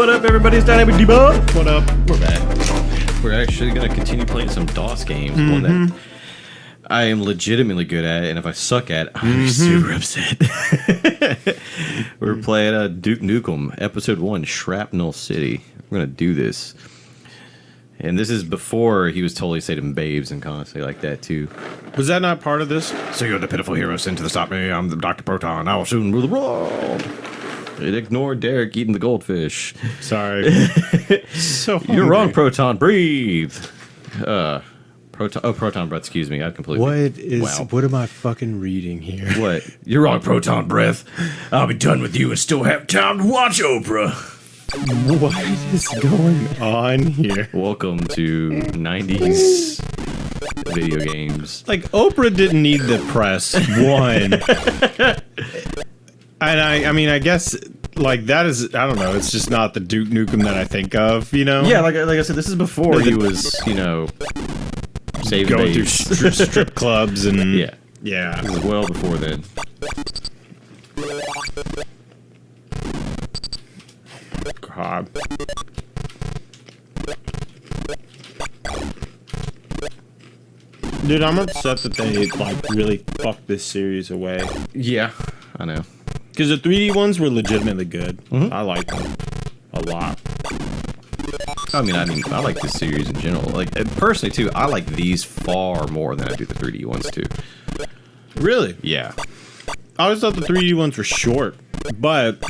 What up, everybody? It's Dynamic Debuff. What up? We're back. We're actually going to continue playing some DOS games. One that I am legitimately good at, and if I suck at, I'm super upset. We're playing Duke Nukem, Episode 1, Shrapnel City. We're going to do this. And this is before he was totally saying babes and constantly like that, too. Was that not part of this? So you're the pitiful hero sent to the stop me. I'm the Dr. Proton. I will soon rule the world. It ignored Derek eating the goldfish. Sorry. So hungry. You're wrong, Proton. Breathe. Proton breath. Excuse me. I completely. What am I fucking reading here? What? You're wrong, Proton breath. I'll be done with you and still have time to watch Oprah. What is going on here? Welcome to 90s video games. Like, Oprah didn't need the press, one. And I mean, I guess, like, that is, I don't know, it's just not the Duke Nukem that I think of, you know? Yeah, like I said, this is before he was, you know, saving going babes. through strip clubs and... Yeah. Yeah. This is well before then. God. Dude, I'm upset that they, like, really fucked this series away. Yeah, I know. Because the 3D ones were legitimately good. I like them a lot. I mean, I like this series in general. Like, personally, too, I like these far more than I do the 3D ones, too. Really? Yeah. I always thought the 3D ones were short, but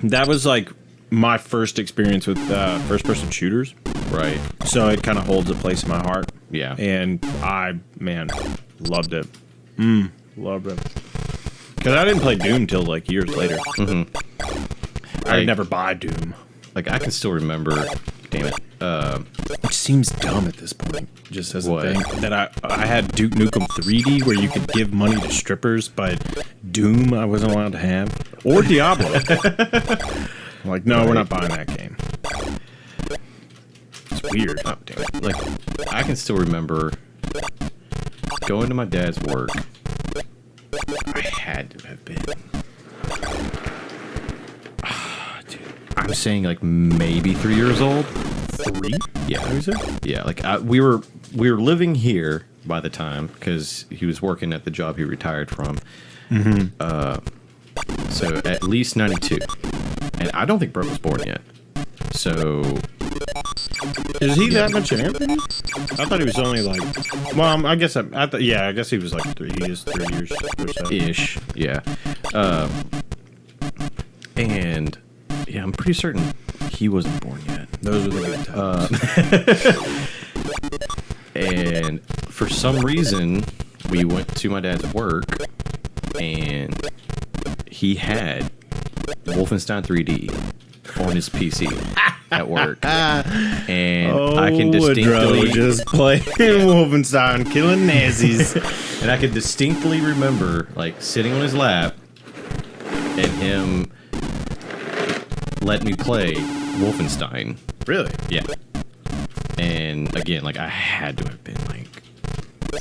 that was, like, my first experience with first-person shooters. Right. So it kind of holds a place in my heart. Yeah. And I, man, loved it. Loved it. Because I didn't play Doom till, like, years later. I would never buy Doom. Like, I can still remember, damn it, Which seems dumb at this point, just as What? a thing. That I had Duke Nukem 3D where you could give money to strippers, but Doom I wasn't allowed to have. Or Diablo. I'm like, no, we're not buying that game. It's weird. oh, damn it. Like, I can still remember going to my dad's work. I had to have been. Dude, I'm saying like maybe 3 years old. 3? Yeah, is it? Yeah, like we were living here by the time because he was working at the job he retired from. So at least 92, and I don't think Brooke was born yet. So Is he that much younger than you? I thought he was only like... Well, I guess I guess he was like 3. He is 3 years or so. ish, yeah. And yeah, I'm pretty certain he wasn't born yet. Those were the good times. And for some reason, we went to my dad's work, and he had Wolfenstein 3D on his PC at work. And I can distinctly just playing Wolfenstein, killing Nazis. and I can distinctly remember like sitting on his lap and him letting me play Wolfenstein. Really? Yeah. And again, like I had to have been like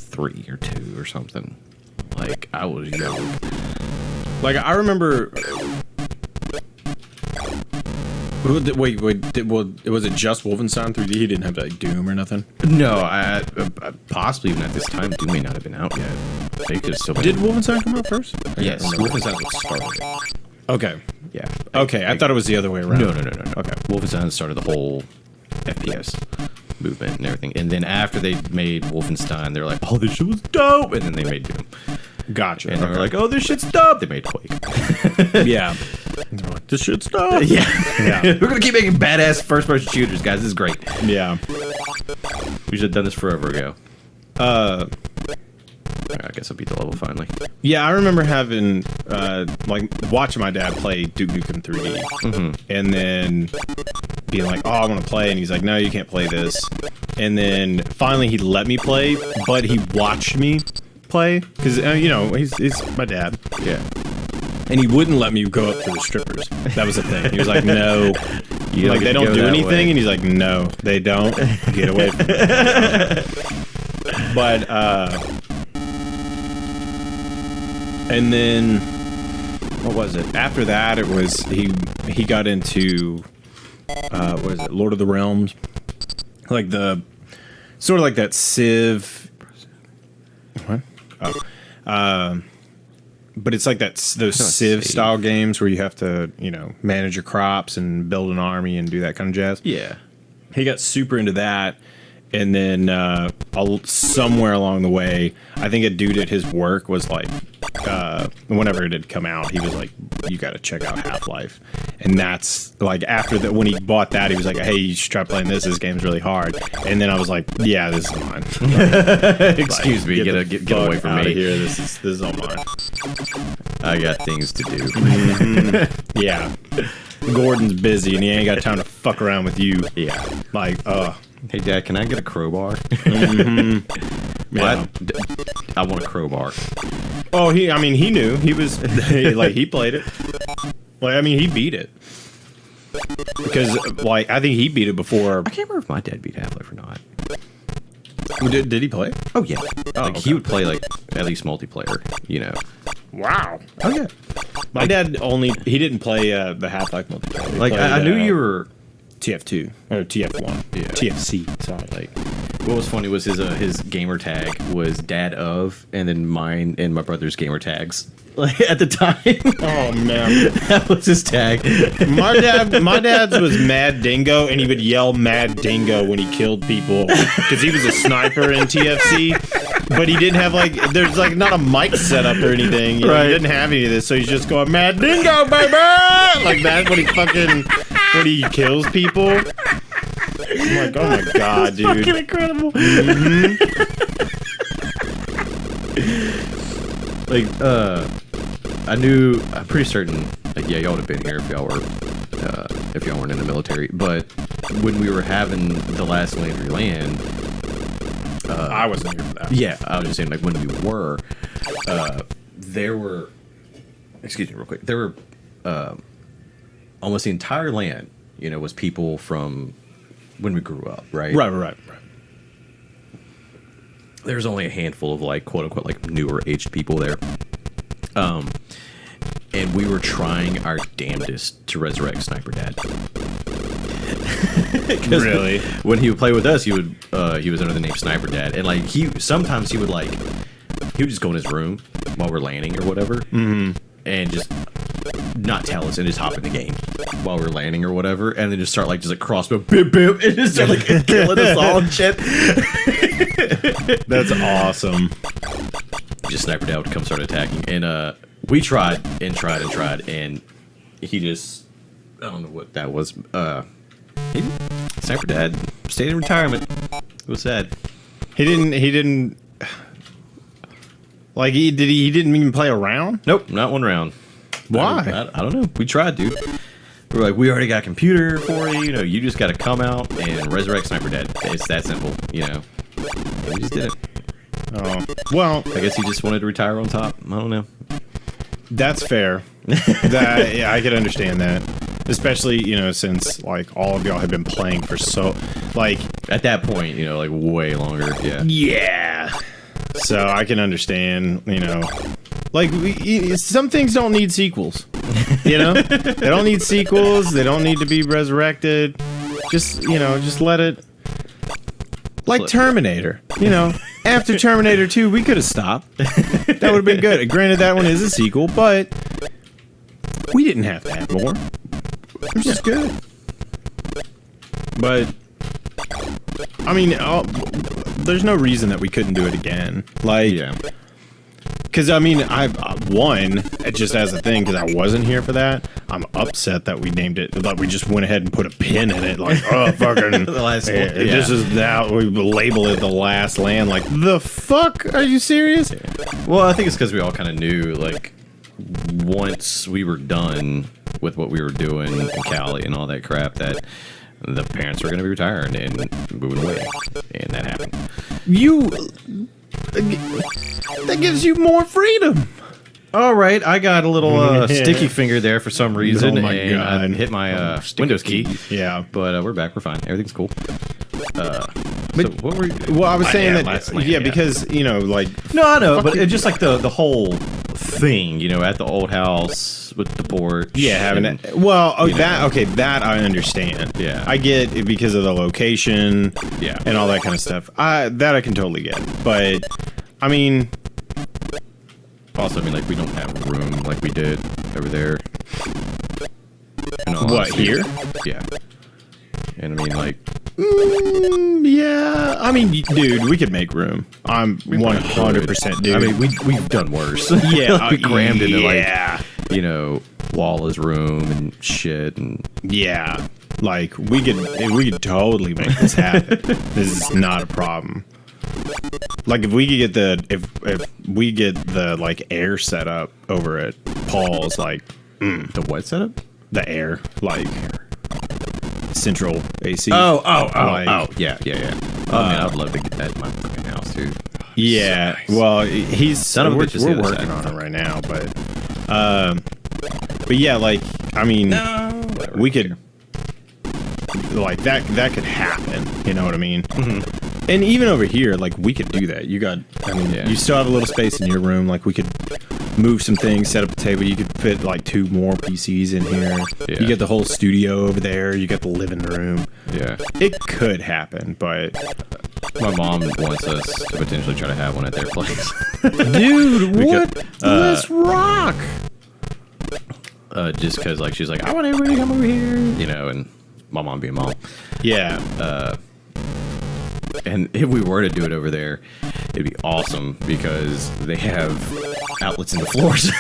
3 or 2 or something. Like I was young. Like, I remember... Wait, was it just Wolfenstein 3D? He didn't have, like, Doom or nothing? No, I possibly even at this time, Doom may not have been out yet. They could have still been. Did Wolfenstein come out first? Yes, Wolfenstein was started. Okay. Yeah. Okay, I thought it was the other way around. No. Okay. Wolfenstein started the whole FPS movement and everything. And then after they made Wolfenstein, they're like, oh, this shit was dope. And then they made Doom. Gotcha. And they were like, oh, this shit's dope. They made Quake. Yeah. And they're like, this shit's dope. Yeah. Yeah. We're going to keep making badass first-person shooters, guys. This is great. Yeah. We should have done this forever ago. I guess I beat the level finally. Yeah, I remember having, like, watching my dad play Duke Nukem 3D. And then being like, oh, I want to play. And he's like, no, you can't play this. And then finally he let me play, but he watched me play. Because, you know, he's my dad. Yeah. And he wouldn't let me go up to the strippers. That was the thing. He was like, no. You Like, get they to don't go do that anything. way. And he's like, no, they don't. Get away from me. But, and then, what was it? After that, it was, he got into what is it? Lord of the Realms. Like the sort of like that Civ. What? Oh. But it's like those Civ style games where you have to, manage your crops and build an army and do that kind of jazz. Yeah. He got super into that. And then somewhere along the way, I think a dude at his work was like, whenever it had come out, he was like, you got to check out Half-Life. And that's like after that, when he bought that, he was like, hey, you should try playing this. This game's really hard. And then I was like, yeah, this is mine. Excuse me, get away from me. Here. This is all mine. I got things to do. Mm-hmm. Yeah. Gordon's busy and he ain't got time to fuck around with you. Yeah. Like, hey, Dad, can I get a crowbar? Mm-hmm. Yeah. I want a crowbar. Oh, he knew. He was, like, he played it. Like, he beat it. Because, like, I think he beat it before. I can't remember if my dad beat Half-Life or not. Did he play it? Oh, yeah. He would play, like, at least multiplayer, Wow. Oh, yeah. My dad he didn't play the Half-Life multiplayer. Like, I knew you were... TF2 or TF1, yeah. TFC. Sorry. Like, what was funny was his gamer tag was dad of, and then mine and my brother's gamer tags. Like at the time. Oh man, that was his tag. My dad's was Mad Dingo, and he would yell Mad Dingo when he killed people because he was a sniper in TFC. But he didn't have there's not a mic set up or anything. Right. He didn't have any of this, so he's just going Mad Dingo, baby, like that when he kills people. I'm like, oh my god, dude, fucking incredible. Mm-hmm. I'm pretty certain. Like, yeah, y'all would have been here if y'all weren't in the military. But when we were having the last Landry Land. I wasn't here for that. Yeah, I was just saying, like, when we were, there were, excuse me real quick, there were almost the entire land, was people from when we grew up, right? Right. There's only a handful of, like, quote-unquote, like, newer aged people there. And we were trying our damnedest to resurrect Sniper Dad. Really? When he would play with us, he was under the name Sniper Dad, and like sometimes he would just go in his room while we're landing or whatever, and just not tell us and just hop in the game while we're landing or whatever, and then just start like crossbow, bip bip, and just start like killing us all and shit. That's awesome. Just Sniper Dad would come start attacking, and we tried, and he just, I don't know what that was. Sniper Dad stayed in retirement. It was sad. He didn't. Like he didn't even play a round. Nope, not one round. Why? I don't know. We tried, dude. We were like, we already got a computer for you. You just got to come out and resurrect Sniper Dad. It's that simple, And we just did it. Oh well, I guess he just wanted to retire on top. I don't know. That's fair. Yeah, I could understand that. Especially, since, like, all of y'all have been playing for so, like... At that point, like, way longer, yeah. Yeah. So, I can understand, Like, some things don't need sequels, They don't need sequels. They don't need to be resurrected. Just let it... Like Terminator, After Terminator 2, we could have stopped. That would have been good. Granted, that one is a sequel, but... We didn't have to have more. It was just good. But, there's no reason that we couldn't do it again. Like, yeah. Because, one, just as a thing, because I wasn't here for that, I'm upset that we named it, that we just went ahead and put a pin in it, like, oh, fucking, the last one, this is now, we label it the last land, like, the fuck? Are you serious? Yeah. Well, I think it's because we all kind of knew, like, once we were done with what we were doing in Cali and all that crap, that the parents were going to be retiring and moving away, and that happened. That gives you more freedom. All right, I got a little sticky finger there for some reason, oh my and God. I hit my Windows key. Yeah, but we're back. We're fine. Everything's cool. So what were you? Well, I was saying that last night, because like no, I know, but it's just like the whole thing, you know, at the old house with the porch. Yeah, having and, it. Well, oh, that know. okay, that I understand. Yeah. I get it because of the location. Yeah. And all that kind of stuff. That I can totally get. But I mean, Also, I mean, like, we don't have room like we did over there. what, here? Yeah. And I mean, like, Yeah. I mean, dude, we could make room. I'm 100% dude. I mean, we've done worse. Yeah, we crammed into yeah. like, you know, Wallace room and shit, and Yeah. Like we could totally make this happen. This is not a problem. Like if we could get if we get the like air set up over at Paul's, like the what setup? the air, like central AC. Oh, yeah. Oh man, I'd love to get that in my fucking house, dude. Yeah. So nice. Well, he's Son of a bitch is the we're other working side. on it right now, but yeah, like I mean, Whatever, we could like that could happen. You know what I mean? Mm-hmm. And even over here, like we could do that. You still have a little space in your room. Like we could move some things, set up a table. You could fit like 2 more PCs in here. Yeah. You get the whole studio over there. You got the living room. Yeah. It could happen, but My mom wants us to potentially try to have one at their place. dude, what? Let's rock. Just because, like, she's like, I want everybody to come over here, you know, and my mom being mom. Yeah. And if we were to do it over there, it'd be awesome because they have outlets in the floors.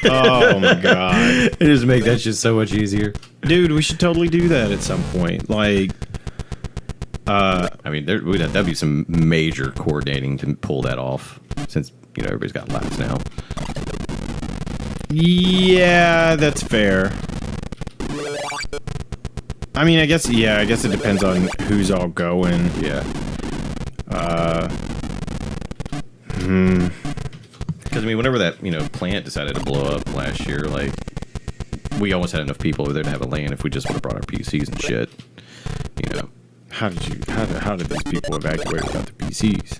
Oh my god. It just make that shit so much easier. Dude, we should totally do that at some point. Like, I mean, that'd be some major coordinating to pull that off, since, you know, everybody's got laps now. yeah, that's fair. I mean, I guess it depends on who's all going. Yeah. Because, I mean, whenever that, you know, plant decided to blow up last year, like, we almost had enough people over there to have a LAN if we just would have brought our PCs and shit, you know. How did these people evacuate without the PCs?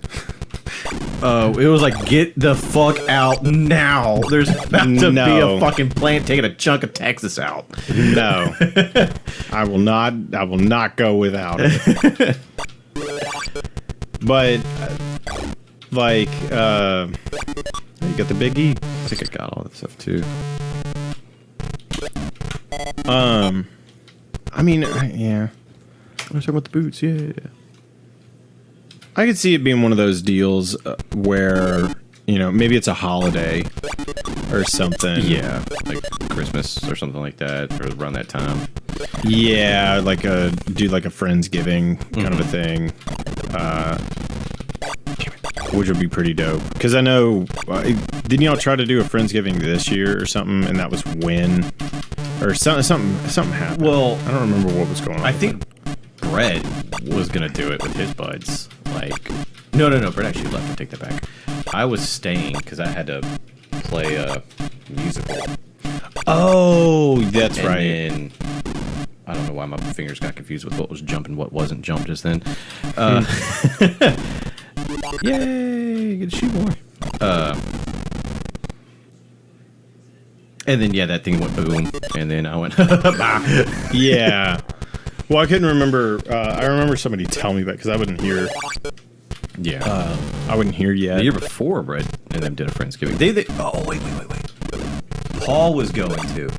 It was like, get the fuck out now. There's about to be No. a fucking plant taking a chunk of Texas out. No. I will not go without it. But like you got the Big E. I think I got all that stuff too. I mean, yeah. I was talking about the boots, yeah. I could see it being one of those deals where, you know, maybe it's a holiday or something. Yeah, like Christmas or something like that, or around that time. Yeah, like a Friendsgiving kind of a thing, which would be pretty dope. Because I know, didn't y'all try to do a Friendsgiving this year or something, and that was when, or something happened. Well, I don't remember what was going on. I think Brett was gonna do it with his buds. Like, no, Brett actually left. I take that back. I was staying because I had to play a musical. Oh, that's And right. then, I don't know why my fingers got confused with what was jump and what wasn't jump just then. Yay! Get a shoe more. And then, yeah, that thing went boom. And then I went, bah. Yeah. Well, I couldn't remember. I remember somebody tell me that because I wasn't here. Yeah. I wasn't here yet. The year before, Brett and them did a Friendsgiving. They oh, wait. Paul was going to.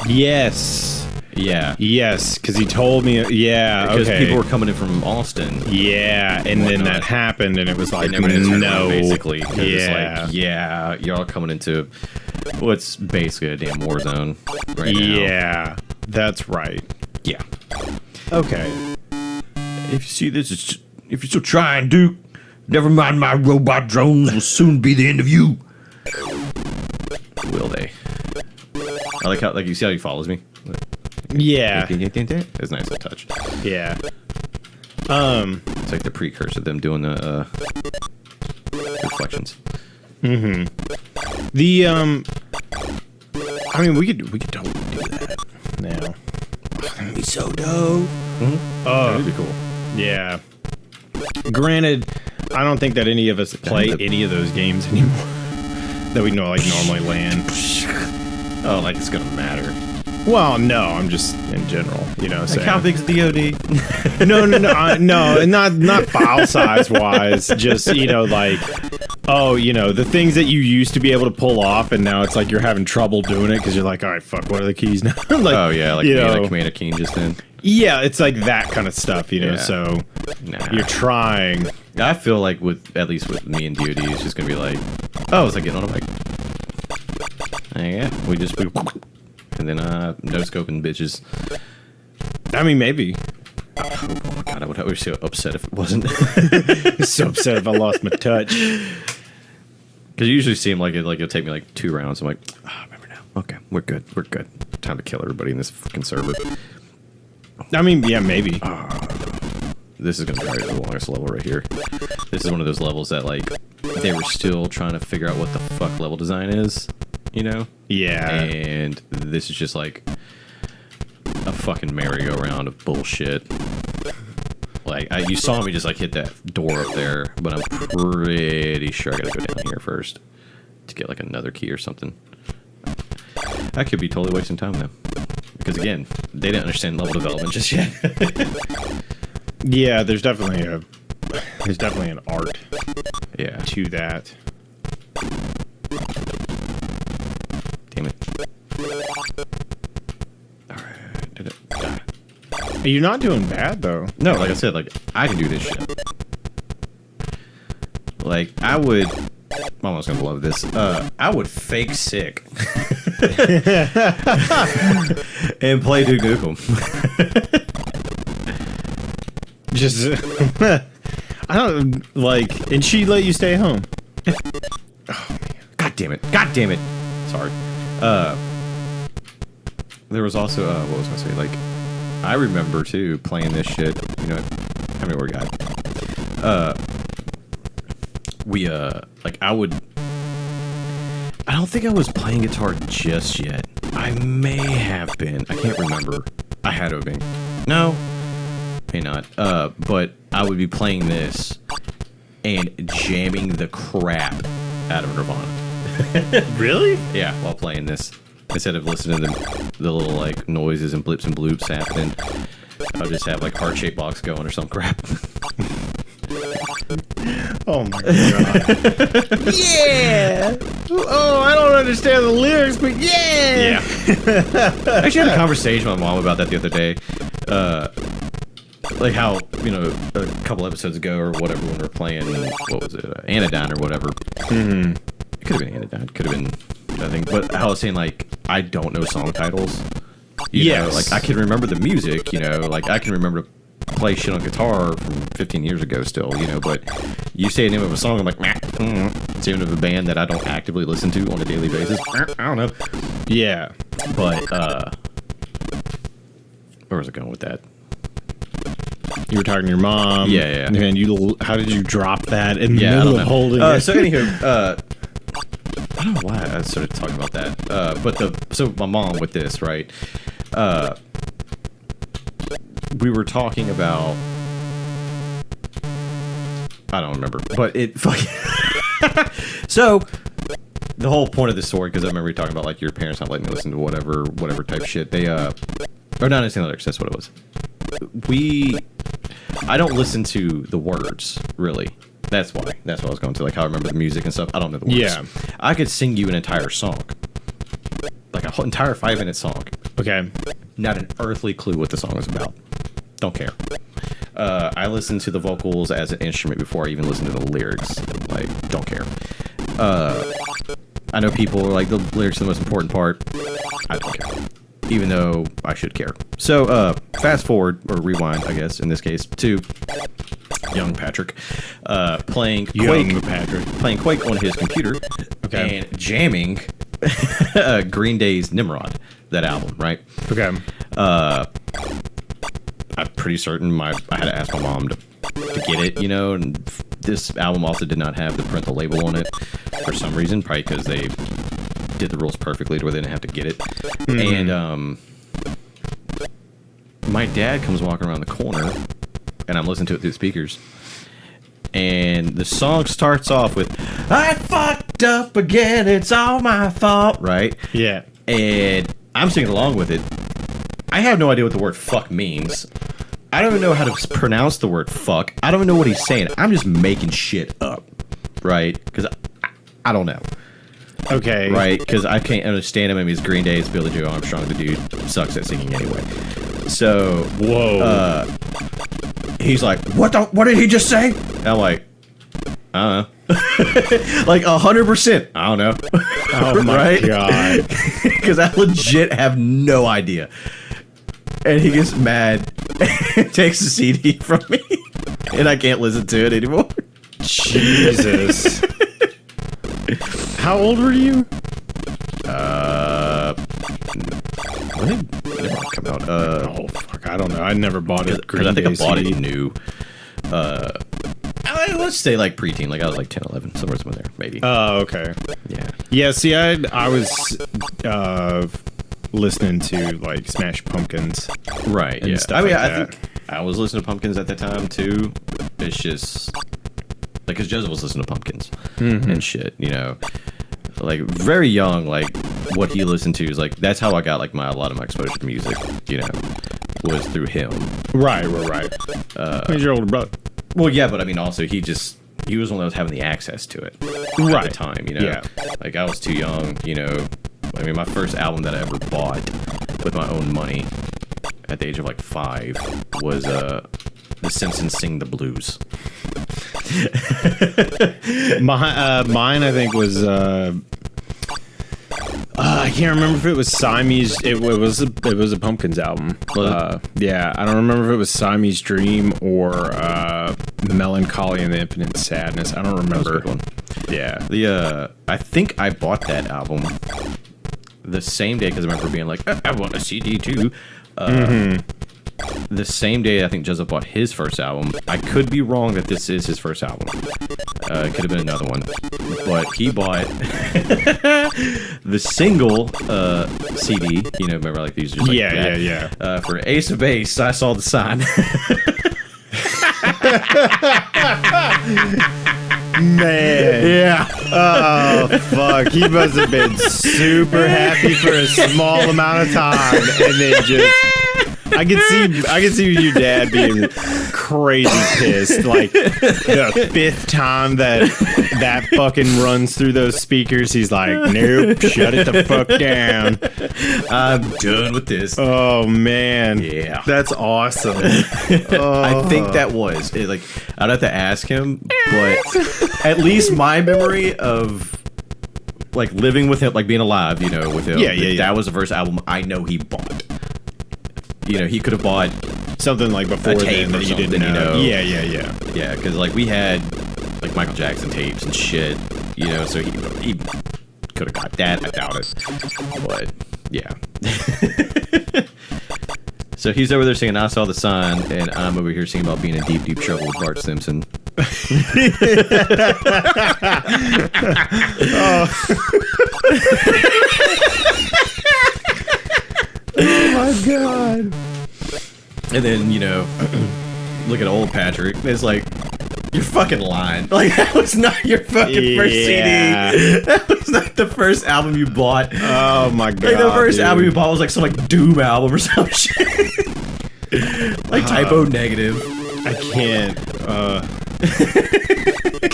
Yes. Yeah. Yes, because he told me. Yeah. Because okay. people were coming in from Austin. Yeah, and then whatnot. that happened, and it was like, And everybody turned around, no, basically. 'Cause yeah, it's like, yeah, you're all coming into what's basically a damn war zone right now. yeah, that's right. Yeah. Okay, If you see this, if you're still trying, Duke, never mind, my robot drones will soon be the end of you. Will they? I like how, like, you see how he follows me? yeah, It's nice to touch. yeah. It's like the precursor to them doing the reflections. The I mean, we could totally do that now. That'd be so dope. That'd be cool. Yeah. Granted, I don't think that any of us play any of those games anymore. that we know like normally land. Oh, like it's gonna matter. Well, no, I'm just in general, you know. Like how big's DOD? No, not file size wise. Just like, oh, the things that you used to be able to pull off, and now it's like you're having trouble doing it because you're like, all right, fuck, what are the keys now? Like, oh yeah, like the Commander Keen just then. Yeah, it's like that kind of stuff, Yeah. So you're trying. I feel like at least with me and DOD, it's just gonna be like, oh, it's like getting on a bike. Yeah, we and then no scoping bitches. I mean, maybe. Oh my god, I would be so upset if it wasn't. So upset if I lost my touch. Because you usually seem like it'll take me like 2 rounds. I'm like, I remember now. Okay, we're good. Time to kill everybody in this fucking server. I mean, yeah, maybe. This is gonna be the longest level right here. This is one of those levels that like they were still trying to figure out what the fuck level design is. Yeah. And this is just like a fucking merry-go-round of bullshit. Like, you saw me just like hit that door up there, but I'm pretty sure I gotta go down here first to get like another key or something. I could be totally wasting time though, because again, they didn't understand level development just yet. Yeah, there's definitely an art. Yeah. To that. Damn it. Alright, did it die? You're not doing bad though. No, like I said, like I can do this shit. Like I would. Mama's gonna love this. I would fake sick and play Duke Nukem. Just, I don't like. And she let you stay home. Oh man! God damn it! God damn it! Sorry. There was also what was I gonna say? Like, I remember too playing this shit. How many more we got? I don't think I was playing guitar just yet. I may have been. I can't remember. I had to have been. No, may not. But I would be playing this and jamming the crap out of Nirvana. Really? Yeah, while playing this. Instead of listening to the little like noises and blips and bloops happening, I'll just have like heart-shaped box going or some crap. Oh my god. Yeah! Oh, I don't understand the lyrics, but yeah! Yeah. I actually had a conversation with my mom about that the other day. Like how, a couple episodes ago or whatever when we were playing, what was it, Anodyne or whatever. Mm-hmm. It could have been Anodyne, could have been, I think. But how I was saying, like, I don't know song titles. You know, like, I can remember the music, like, I can remember to play shit on guitar from 15 years ago still, but you say the name of a song, I'm like, it's the name of a band that I don't actively listen to on a daily basis. I don't know. Yeah. But, where was I going with that? You were talking to your mom. Yeah. And how did you drop that in the I middle don't of know. holding it? So anywho, I don't know why I started talking about that. So my mom with this, right? We were talking about, I don't remember, but it fucking so the whole point of this story, because I remember you talking about like your parents not letting you listen to whatever type of shit they or not understand lyrics. That's what it was. I don't listen to the words really. That's why. That's what I was going to, like how I remember the music and stuff. I don't know the words. Yeah. I could sing you an entire song, like a whole entire 5-minute song. Okay. Not an earthly clue what the song was about. Don't care. I listen to the vocals as an instrument before I even listen to the lyrics. Like, don't care. I know people are like, the lyrics are the most important part. I don't care. Even though I should care. So, fast forward, or rewind, I guess, in this case, to young Patrick, playing Quake on his computer, and jamming Green Day's Nimrod, that album, right? Okay. I'm pretty certain I had to ask my mom to get it, and this album also did not have the parental label on it for some reason, probably because they did the rules perfectly to where they didn't have to get it. Mm-hmm. And my dad comes walking around the corner, and I'm listening to it through the speakers, and the song starts off with, I fucked fucked up again. It's all my fault, right? Yeah. And I'm singing along with it. I have no idea what the word fuck means. I don't even know how to pronounce the word fuck. I don't even know what he's saying. I'm just making shit up, right? Because I don't know. Okay. Right? Because I can't understand him. I mean, it's Green Day, it's Billy Joe Armstrong. The dude sucks at singing anyway. So, whoa. He's like, what did he just say? And I'm like, I don't know. Like 100%. I don't know. Oh my god. Because I legit have no idea. And he gets mad and takes the CD from me. And I can't listen to it anymore. Jesus. How old were you? When did it come out? Oh fuck, I don't know. I never bought it. Because I think I bought it new. Let's say like preteen. Like I was like 10, 11, somewhere there, maybe. Oh, okay. Yeah. Yeah, see, I was listening to like Smash Pumpkins. Right, and yeah. stuff I mean, like I that. think I was listening to Pumpkins at that time too. It's just like because Joseph was listening to Pumpkins and shit, you know. Like very young, like what he listened to is like that's how I got like a lot of my exposure to music, you know, was through him. Right. He's your older brother. Well, yeah, but I mean also he was one that was having the access to it at the time, you know. Yeah. Like I was too young, you know. I mean, my first album that I ever bought with my own money at the age of like 5 was The Simpsons Sing the Blues. Mine, I think was. I can't remember if it was Siamese. It was a Pumpkins album. Yeah, I don't remember if it was Siamese Dream or Melancholy and the Infinite Sadness. I don't remember. That was a good one. Yeah. I think I bought that album the same day because I remember being like, I want a CD too. The same day I think Joseph bought his first album. I could be wrong that this is his first album. It could have been another one. But he bought the single CD. You know, remember like these? Just like yeah. For Ace of Base, I Saw the Sign. Man. Yeah. Oh, fuck. He must have been super happy for a small amount of time and then just... I can see your dad being crazy pissed. Like the 5th time that fucking runs through those speakers, he's like, "Nope, shut it the fuck down. I'm done with this." Oh man, yeah, that's awesome. I think that was it, like I'd have to ask him, but at least my memory of like living with him, like being alive, you know, with him. That was the first album I know he bought. You know, he could have bought something like before then that you didn't know. Yeah, because like we had like Michael Jackson tapes and shit, you know, so he could have got that. I doubt it, but yeah. So he's over there singing "I Saw the Sign," and I'm over here singing about being in deep, deep trouble with Bart Simpson. Oh my god. And then, you know, look at old Patrick. It's like, you're fucking lying. Like, that was not your fucking first CD. That was not the first album you bought. Oh my god. Like, the first album you bought was like some like Doom album or some shit. Like Typo Negative. I can't.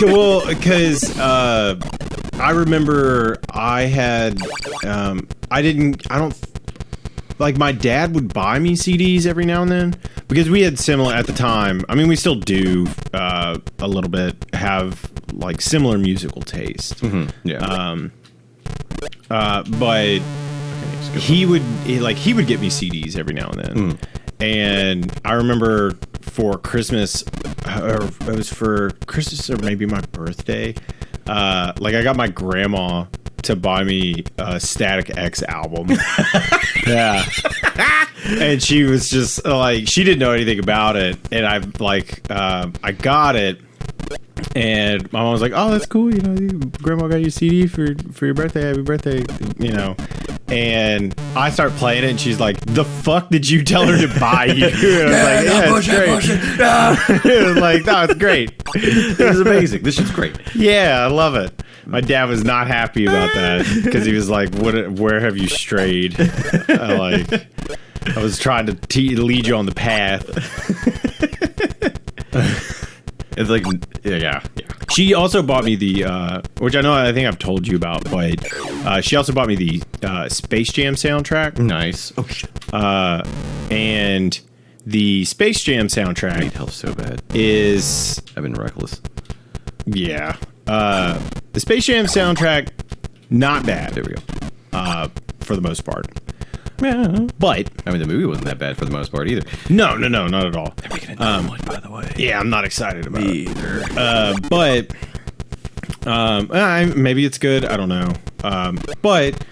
Well, because I remember I had. Like, my dad would buy me CDs every now and then because we had similar at the time. I mean, we still do a little bit have like similar musical taste. Yeah. But he would get me CDs every now and then. And I remember for Christmas, or it was for Christmas or maybe my birthday, like I got my grandma to buy me a Static X album. Yeah. And she was just like, she didn't know anything about it. And I got it. And my mom was like, "Oh, that's cool. You know, grandma got you a CD for your birthday. Happy birthday." You know. And I start playing it, and she's like, "The fuck did you tell her to buy you?" And I was like, "Yeah, it's great." It was like, "No, it's great. This is amazing. This shit's great. Yeah, I love it." My dad was not happy about that because he was like, "Where have you strayed?" I was trying to lead you on the path. It's like, yeah. She also bought me the, which I think I've told you about, but she also bought me the Space Jam soundtrack. Nice. Oh shit. And the Space Jam soundtrack Need help so bad. is, I've been reckless. yeah, the Space Jam soundtrack, not bad. There we go. For the most part. Yeah. But I mean, the movie wasn't that bad for the most part either. no, not at all. They're making a new one, by the way. Yeah, I'm not excited about it. Either. But maybe it's good. I don't know. But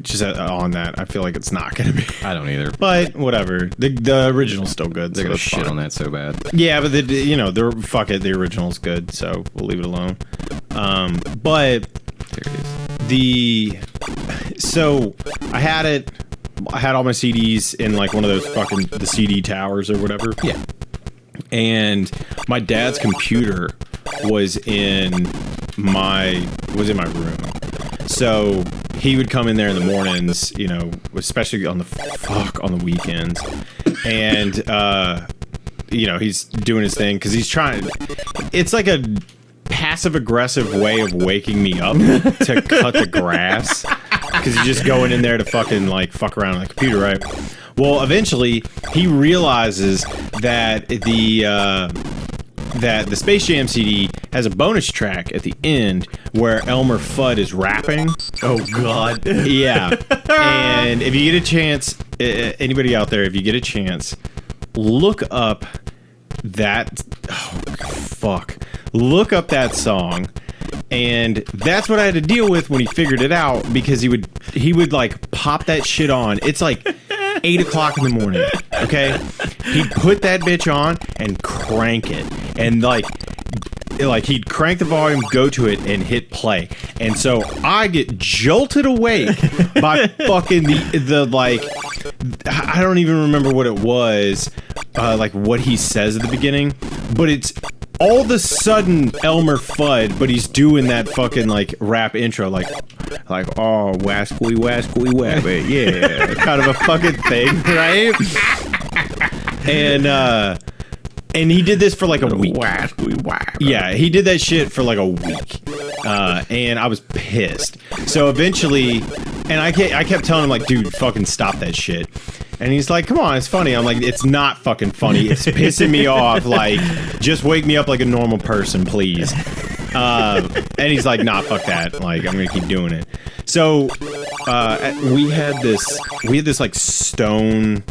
just on that, I feel like it's not gonna be. I don't either. But whatever. The original's still good. They're So gonna it's shit fine. on that so bad. Yeah, but fuck it. The original's good, so we'll leave it alone. But There it is. So I had all my CDs in like one of those fucking the CD towers or whatever. Yeah. And my dad's computer was in my room. So he would come in there in the mornings, you know, especially on the weekends. And you know, he's doing his thing cuz he's trying. It's like a passive aggressive way of waking me up to cut the grass because you're just going in there to fucking like fuck around on the computer, right? Well, eventually he realizes that the Space Jam CD has a bonus track at the end where Elmer Fudd is rapping. Oh God. Yeah. And if you get a chance, anybody out there, if you get a chance, look up that. Oh, fuck. Look up that song. And that's what I had to deal with when he figured it out, because he would like pop that shit on. It's like 8 o'clock in the morning. Okay, he'd put that bitch on and crank it, and like he'd crank the volume, go to it, and hit play. And so I get jolted awake by fucking the like, I don't even remember what it was, like what he says at the beginning, but it's all of a sudden Elmer Fudd, but he's doing that fucking like rap intro, like oh wascally wascally wabbit, yeah, kind of a fucking thing, right? And he did this for like a week. Yeah, he did that shit for like a week, and I was pissed. So eventually, and I kept telling him like, dude, fucking stop that shit. And he's like, come on, it's funny. I'm like, it's not fucking funny. It's pissing me off. Like, just wake me up like a normal person, please. And he's like, nah, fuck that. Like, I'm gonna keep doing it. So we had this like stone.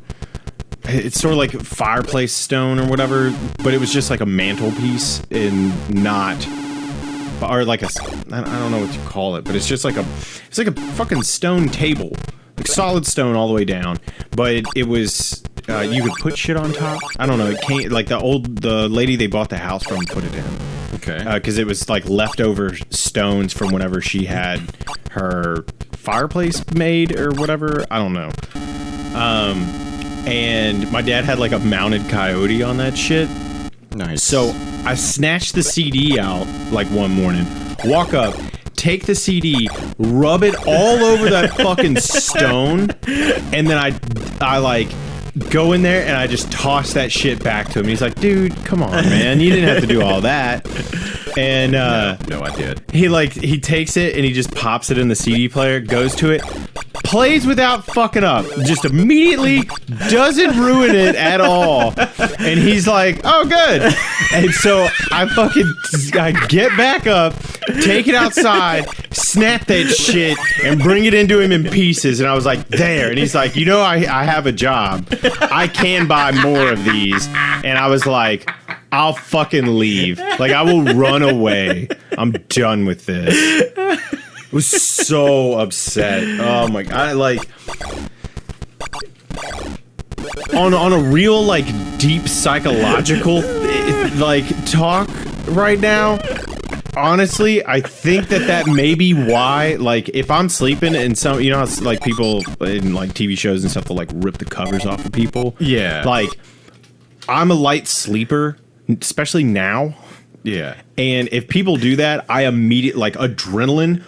It's sort of like fireplace stone or whatever, but it was just like a mantelpiece and not, or like I don't know what you call it, but it's just like it's like a fucking stone table, like solid stone all the way down. But it was, you could put shit on top. I don't know. It came like the lady they bought the house from put it in. Okay. Because it was like leftover stones from whenever she had her fireplace made or whatever. I don't know. And my dad had like a mounted coyote on that shit. Nice. So I snatched the CD out like one morning, walk up, take the CD, rub it all over that fucking stone, and then I like go in there and I just toss that shit back to him. He's like, dude, come on, man, you didn't have to do all that. And no, I did. he takes it and he just pops it in the CD player, goes to it, plays without fucking up, just immediately doesn't ruin it at all. And he's like, oh, good. And so I get back up, take it outside, snap that shit, and bring it into him in pieces. And I was like, there. And he's like, you know, I have a job. I can buy more of these. And I was like, I'll fucking leave. Like, I will run away. I'm done with this. I was so upset. Oh my god! Like, on a real like deep psychological like talk right now. honestly, I think that may be why. Like, if I'm sleeping and some, you know, how, like people in like TV shows and stuff will like rip the covers off of people. Yeah. Like, I'm a light sleeper, especially now. Yeah. And if people do that, I immediately like adrenaline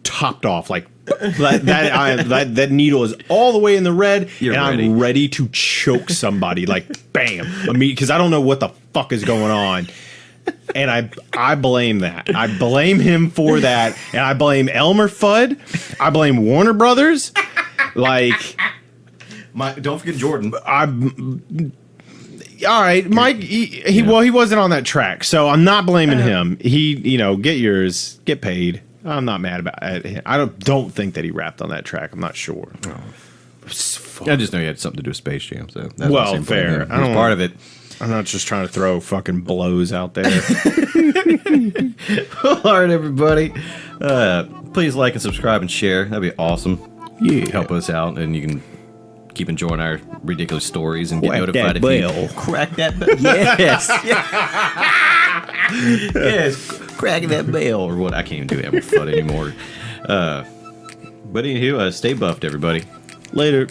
topped off. Like that needle is all the way in the red, You're and ready. I'm ready to choke somebody. Like bam, because I don't know what the fuck is going on. And I blame that. I blame him for that, and I blame Elmer Fudd. I blame Warner Brothers. Like, Don't forget Jordan. all right, Mike. He wasn't on that track, so I'm not blaming him. He, get yours, get paid. I'm not mad about it. I don't think that he rapped on that track. I'm not sure. I just know he had something to do with Space Jam. So that's Well, what I'm saying. fair. He was part of it. I'm not just trying to throw fucking blows out there. All right, everybody. Please like and subscribe and share. That'd be awesome. Yeah. Help us out, and you can keep enjoying our ridiculous stories and get Whack notified that if you bell. crack that bell. Yes. Yes. Cracking that bell or what? I can't even do Elmer Fudd anymore. But anywho, stay buffed, everybody. Later.